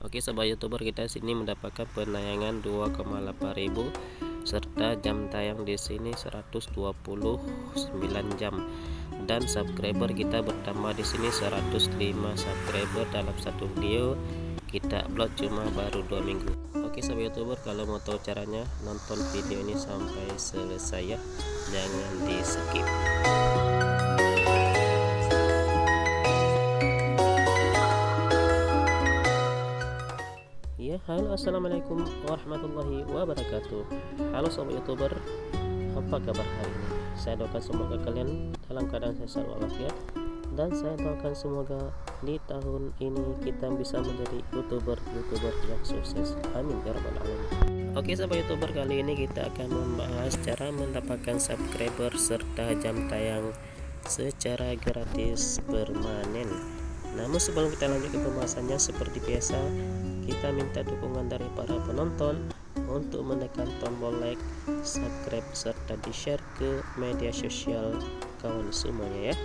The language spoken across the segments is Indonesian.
Oke sobat youtuber, kita sini mendapatkan penayangan 2,8 ribu serta jam tayang di sini 129 jam, dan subscriber kita bertambah di sini 105 subscriber dalam satu video kita upload cuma baru 2 minggu. Oke sobat youtuber, kalau mau tahu caranya nonton video ini sampai selesai ya, jangan di skip. Ya, halo, assalamualaikum warahmatullahi wabarakatuh. Halo sobat youtuber, apa kabar hari ini? Saya doakan semoga kalian dalam keadaan sehat walafiat, dan saya doakan semoga di tahun ini kita bisa menjadi youtuber yang sukses. Amin ya rabbal alamin. Oke sobat youtuber, kali ini kita akan membahas cara mendapatkan subscriber serta jam tayang secara gratis permanen. Namun sebelum kita lanjut ke pembahasannya, seperti biasa kita minta dukungan dari para penonton untuk menekan tombol like, subscribe, serta di-share ke media sosial kawan semuanya ya.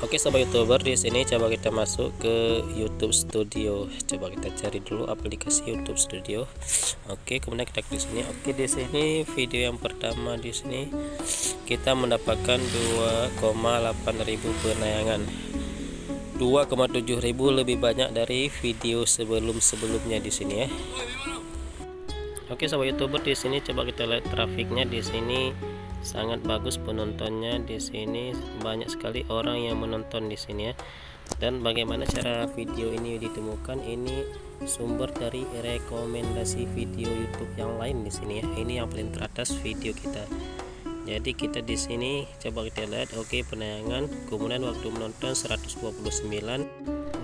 Oke sobat youtuber, di sini coba kita masuk ke YouTube Studio. Coba kita cari dulu aplikasi YouTube Studio. Oke, kemudian kita klik sini. Oke, di sini video yang pertama di sini kita mendapatkan 2,8 ribu penayangan. 2,7 ribu lebih banyak dari video sebelumnya di sini ya. Oke sobat youtuber, di sini coba kita lihat trafiknya. Di sini sangat bagus penontonnya, di sini banyak sekali orang yang menonton di sini ya. Dan bagaimana cara video ini ditemukan? Ini sumber dari rekomendasi video YouTube yang lain di sini ya. Ini yang paling teratas video kita. Jadi kita di sini coba kita lihat. Oke, penayangan, kemudian waktu menonton 129,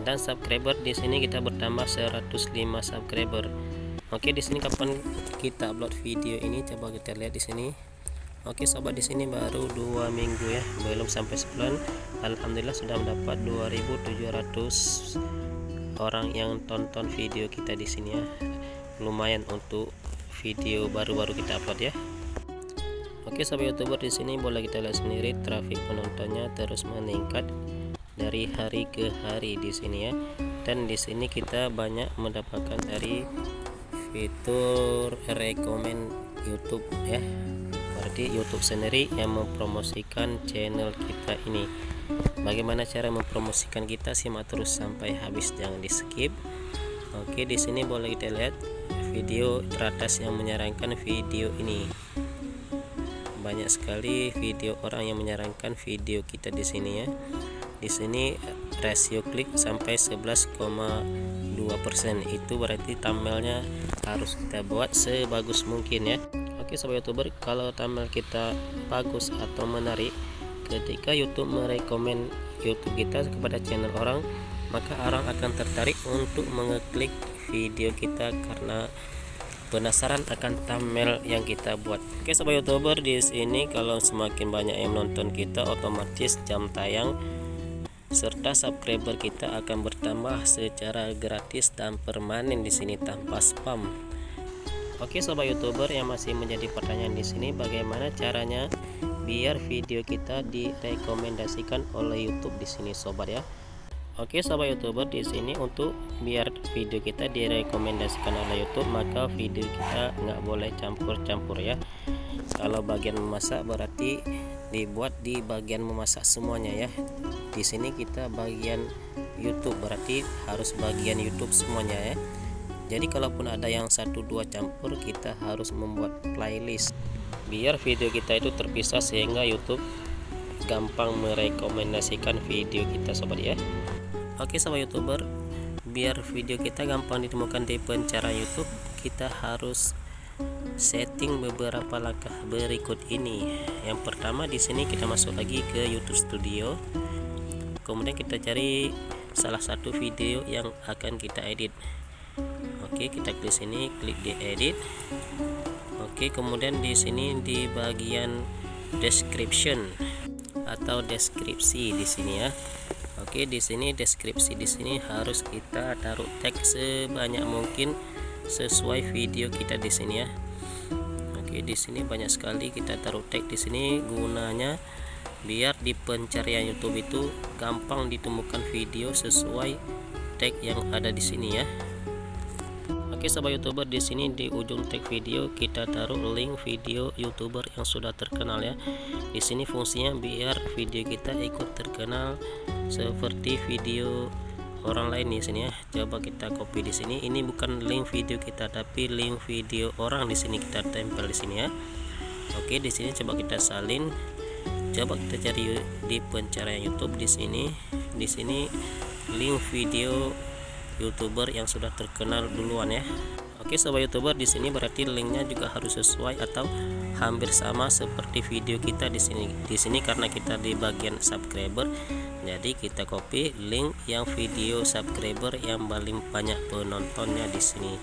dan subscriber di sini kita bertambah 105 subscriber. Oke, di sini kapan kita upload video ini coba kita lihat di sini. Oke sobat, di sini baru 2 minggu ya, belum sampai sebulan. Alhamdulillah sudah mendapat 2.700 orang yang tonton video kita di sini ya. Lumayan untuk video baru-baru kita upload ya. Oke sobat youtuber, di sini boleh kita lihat sendiri trafik penontonnya terus meningkat dari hari ke hari di sini ya. Dan di sini kita banyak mendapatkan dari fitur rekomend YouTube ya. Berarti YouTube sendiri yang mempromosikan channel kita ini. Bagaimana cara mempromosikan kita? Simak terus sampai habis, jangan di skip. Oke, di sini boleh kita lihat video teratas yang menyarankan video ini. Banyak sekali video orang yang menyarankan video kita di sini ya. Di sini rasio klik sampai 11,2%. Itu berarti thumbnailnya harus kita buat sebagus mungkin ya. Oke sobat youtuber, kalau thumbnail kita bagus atau menarik, ketika YouTube merekomend YouTube kita kepada channel orang, maka orang akan tertarik untuk mengeklik video kita karena penasaran akan thumbnail yang kita buat. Oke sobat youtuber, di sini kalau semakin banyak yang menonton kita, otomatis jam tayang serta subscriber kita akan bertambah secara gratis dan permanen di sini tanpa spam. Oke sobat youtuber, yang masih menjadi pertanyaan di sini, bagaimana caranya biar video kita direkomendasikan oleh YouTube di sini sobat ya. Oke sobat youtuber, di sini untuk biar video kita direkomendasikan oleh YouTube, maka video kita nggak boleh campur-campur ya. Kalau bagian memasak berarti dibuat di bagian memasak semuanya ya. Di sini kita bagian YouTube, berarti harus bagian YouTube semuanya ya. Jadi kalaupun ada yang 1-2 campur, kita harus membuat playlist biar video kita itu terpisah sehingga YouTube gampang merekomendasikan video kita sobat ya. Oke sobat youtuber, biar video kita gampang ditemukan di pencarian YouTube, kita harus setting beberapa langkah berikut ini. Yang pertama, di sini kita masuk lagi ke YouTube Studio, kemudian kita cari salah satu video yang akan kita edit. Oke, kita klik sini, klik di edit. Oke, kemudian di sini di bagian description atau deskripsi di sini ya. Oke, di sini deskripsi di sini harus kita taruh teks sebanyak mungkin sesuai video kita di sini ya. Oke, di sini banyak sekali kita taruh teks di sini, gunanya biar di pencarian YouTube itu gampang ditemukan video sesuai tag yang ada di sini ya. Oke sobat YouTuber, di sini di ujung tag video kita taruh link video YouTuber yang sudah terkenal ya. Di sini fungsinya biar video kita ikut terkenal seperti video orang lain di sini ya. Coba kita copy di sini. Ini bukan link video kita tapi link video orang, di sini kita tempel di sini ya. Oke, di sini coba kita salin. Coba kita cari di pencarian YouTube di sini. Di sini link video YouTuber yang sudah terkenal duluan ya. Oke sobat YouTuber, di sini berarti linknya juga harus sesuai atau hampir sama seperti video kita di sini. Di sini karena kita di bagian subscriber, jadi kita copy link yang video subscriber yang paling banyak penontonnya di sini.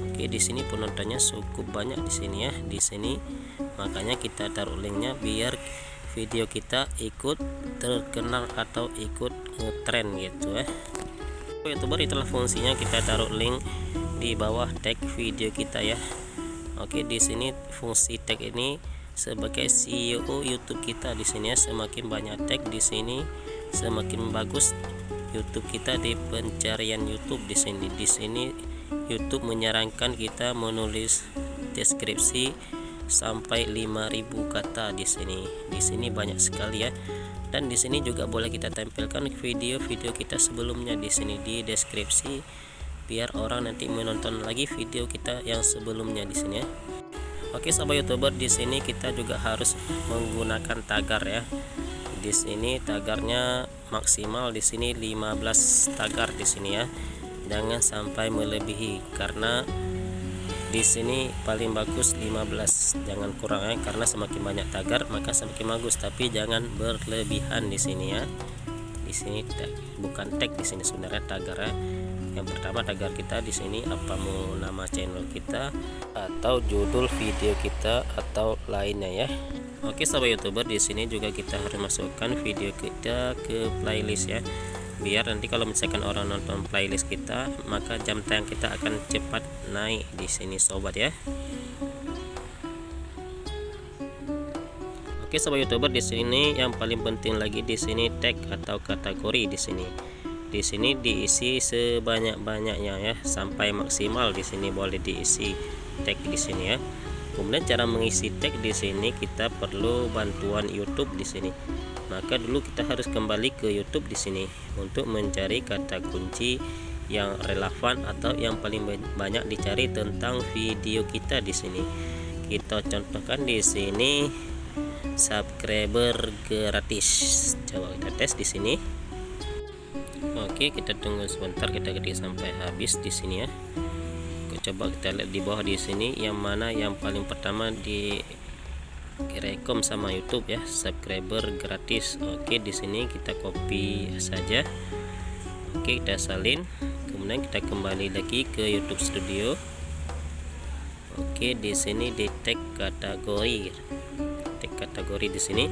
Oke, di sini penontonnya cukup banyak di sini ya. Di sini makanya kita taruh linknya biar video kita ikut terkenal atau ikut ngetrend gitu ya. YouTuber, itulah fungsinya kita taruh link di bawah tag video kita ya. Oke, di sini fungsi tag ini sebagai CEO YouTube kita di sini ya. Semakin banyak tag di sini semakin bagus YouTube kita di pencarian YouTube di sini. Di sini YouTube menyarankan kita menulis deskripsi sampai 5.000 kata di sini. Di sini banyak sekali ya. Dan di sini juga boleh kita tempelkan video-video kita sebelumnya di sini di deskripsi biar orang nanti menonton lagi video kita yang sebelumnya di sini ya. Oke sobat YouTuber, di sini kita juga harus menggunakan tagar ya. Di sini tagarnya maksimal di sini 15 tagar di sini ya. Jangan sampai melebihi karena di sini paling bagus 15, jangan kurang ya, karena semakin banyak tagar maka semakin bagus, tapi jangan berlebihan di sini ya. Di sini bukan tag di sini sebenarnya tagar ya. Yang pertama tagar kita di sini apa mau nama channel kita atau judul video kita atau lainnya ya. Oke sobat YouTuber, di sini juga kita harus masukkan video kita ke playlist ya. Biar nanti kalau misalkan orang nonton playlist kita, maka jam tayang kita akan cepat naik di sini sobat ya. Oke sobat YouTuber, di sini yang paling penting lagi di sini tag atau kategori di sini. Di sini diisi sebanyak-banyaknya ya, sampai maksimal di sini boleh diisi tag di sini ya. Kemudian cara mengisi tag di sini kita perlu bantuan YouTube di sini. Maka dulu kita harus kembali ke YouTube di sini untuk mencari kata kunci yang relevan atau yang paling banyak dicari tentang video kita di sini. Kita contohkan di sini subscriber gratis. Coba kita tes di sini. Oke, kita tunggu sebentar, kita ketik sampai habis di sini ya. Coba kita lihat di bawah di sini yang mana yang paling pertama di rekom sama YouTube ya, subscriber gratis. Oke, di sini kita copy saja. Oke, kita salin. Kemudian kita kembali lagi ke YouTube Studio. Oke, di sini di tag kategori. Tag kategori di sini.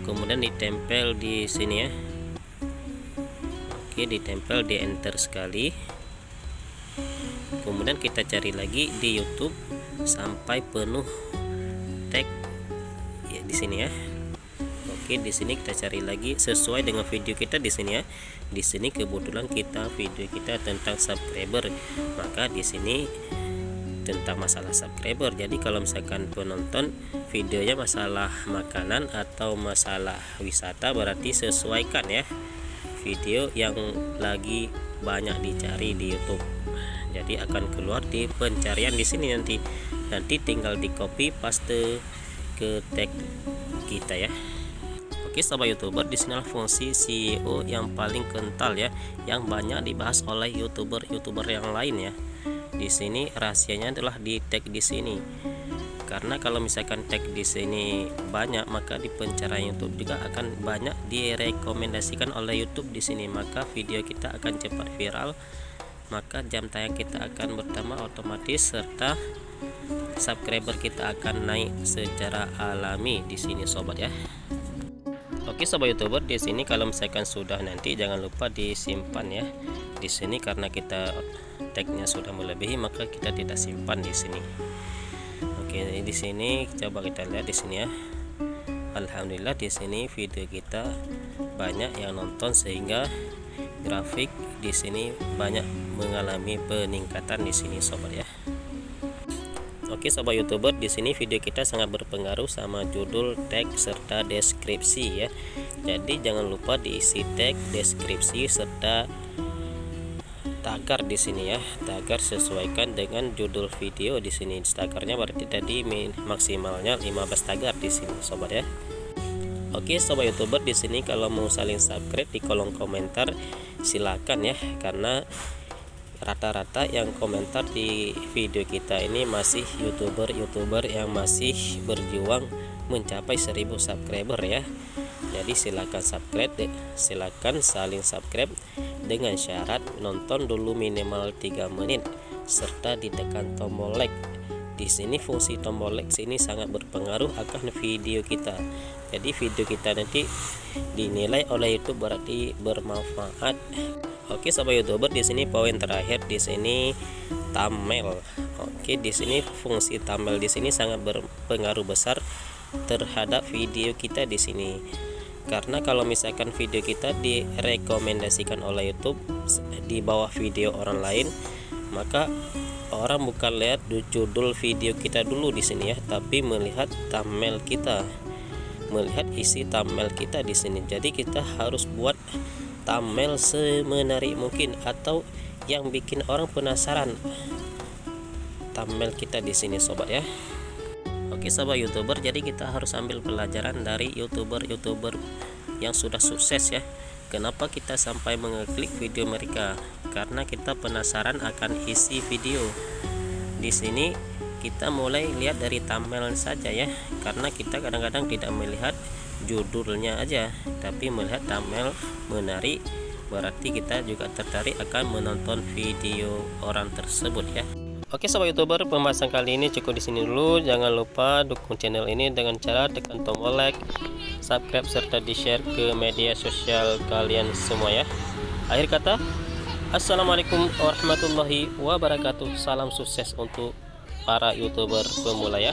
Kemudian ditempel di sini ya. Oke, ditempel, di enter sekali. Kemudian kita cari lagi di YouTube sampai penuh tag ya di sini ya. Oke, di sini kita cari lagi sesuai dengan video kita di sini ya. Di sini kebetulan video kita tentang subscriber, maka di sini tentang masalah subscriber. Jadi kalau misalkan penonton videonya masalah makanan atau masalah wisata, berarti sesuaikan ya video yang lagi banyak dicari di YouTube. Jadi akan keluar di pencarian di sini nanti tinggal di copy paste ke tag kita ya. Oke sobat YouTuber, di sini fungsi CEO yang paling kental ya, yang banyak dibahas oleh YouTuber yang lain ya. Di sini rahasianya adalah di tag di sini. Karena kalau misalkan tag di sini banyak, maka di pencarian YouTube juga akan banyak direkomendasikan oleh YouTube di sini, maka video kita akan cepat viral, maka jam tayang kita akan bertambah otomatis serta subscriber kita akan naik secara alami di sini sobat ya. Oke sobat YouTuber, di sini kalau misalkan sudah nanti jangan lupa disimpan ya. Di sini karena kita tagnya sudah melebihi, maka kita tidak simpan di sini. Oke, di sini coba kita lihat di sini ya. Alhamdulillah di sini video kita banyak yang nonton sehingga grafik di sini banyak mengalami peningkatan di sini sobat ya. Oke sobat YouTuber, di sini video kita sangat berpengaruh sama judul, tag serta deskripsi ya. Jadi jangan lupa diisi tag, deskripsi serta tagar di sini ya. Tagar sesuaikan dengan judul video di sini. Tagarnya berarti tadi maksimalnya 15 tagar di sini sobat ya. Oke sobat YouTuber, di sini kalau mau saling subscribe di kolom komentar silakan ya, karena rata-rata yang komentar di video kita ini masih youtuber yang masih berjuang mencapai 1000 subscriber ya. Jadi silakan subscribe, silakan saling subscribe dengan syarat nonton dulu minimal 3 menit serta ditekan tombol like. Di sini fungsi tombol like sini sangat berpengaruh akan video kita. Jadi video kita nanti dinilai oleh YouTube berarti bermanfaat. Oke sobat YouTuber, di sini poin terakhir di sini thumbnail. Oke, di sini fungsi thumbnail di sini sangat berpengaruh besar terhadap video kita di sini. Karena kalau misalkan video kita direkomendasikan oleh YouTube di bawah video orang lain, maka orang bukan lihat judul video kita dulu di sini ya, tapi melihat thumbnail kita, melihat isi thumbnail kita di sini. Jadi kita harus buat thumbnail semenarik mungkin atau yang bikin orang penasaran thumbnail kita di sini sobat ya. Oke sobat YouTuber, jadi kita harus ambil pelajaran dari youtuber yang sudah sukses ya. Kenapa kita sampai mengeklik video mereka? Karena kita penasaran akan isi video. Di sini kita mulai lihat dari thumbnail saja ya, karena kita kadang-kadang tidak melihat judulnya aja, tapi melihat thumbnail menarik, berarti kita juga tertarik akan menonton video orang tersebut ya. Oke sobat YouTuber, pembahasan kali ini cukup di sini dulu. Jangan lupa dukung channel ini dengan cara tekan tombol like, subscribe serta di-share ke media sosial kalian semua ya. Akhir kata, assalamualaikum warahmatullahi wabarakatuh. Salam sukses untuk para YouTuber pemula ya.